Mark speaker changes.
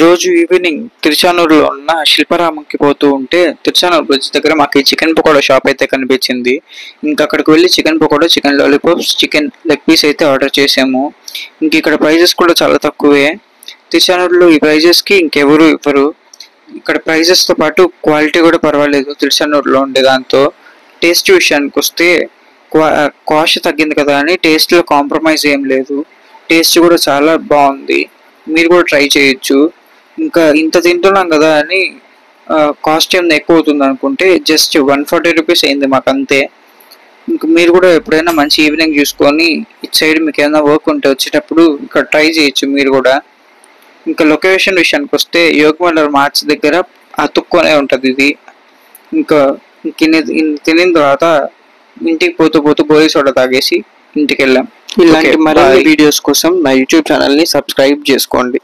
Speaker 1: రోజు ఈవినింగ్ తిరుచానూరులో ఉన్న శిల్పారామంకి పోతూ ఉంటే తిరుచానూరు బ్రిడ్జ్ దగ్గర మాకు చికెన్ పకోడా షాప్ అయితే కనిపించింది. ఇంకా అక్కడికి వెళ్ళి chicken pakora, chicken lollipops, chicken leg piece అయితే ఆర్డర్ చేసాము. ఇంక ఇక్కడ ప్రైజెస్ కూడా చాలా తక్కువే. తిరుచానూరులో ఈ ప్రైజెస్కి ఇంకెవరు ఇవ్వరు. ఇక్కడ ప్రైజెస్తో పాటు క్వాలిటీ కూడా పర్వాలేదు తిరుచానూరులో ఉండే దాంతో. టేస్ట్ విషయానికి వస్తే కాస్ట్ తగ్గింది కదా అని టేస్ట్లో కాంప్రమైజ్ ఏం లేదు. టేస్ట్ కూడా చాలా బాగుంది. మీరు కూడా ట్రై చేయొచ్చు. ఇంకా ఇంత తింటున్నాం కదా అని కాస్ట్ ఏమైనా ఎక్కువ అవుతుంది అనుకుంటే జస్ట్ 140 రూపీస్ అయింది మాకు అంతే. ఇంకా మీరు కూడా ఎప్పుడైనా మంచి ఈవినింగ్ చూసుకొని ఇటు సైడ్ మీకు ఏమైనా వర్క్ ఉంటే వచ్చేటప్పుడు ఇక్కడ ట్రై చేయొచ్చు మీరు కూడా. ఇంకా లొకేషన్ విషయానికి వస్తే యోగమల్లర్ మార్చ్ దగ్గర అతుక్కొనే ఉంటుంది ఇది. ఇంకా తినిన తర్వాత ఇంటికి పోతూ పోతూ గోలీ సోడా తాగేసి ఇంటికి వెళ్ళాం. ఇలాంటి మరిన్ని వీడియోస్ కోసం నా యూట్యూబ్ ఛానల్ని సబ్స్క్రైబ్ చేసుకోండి.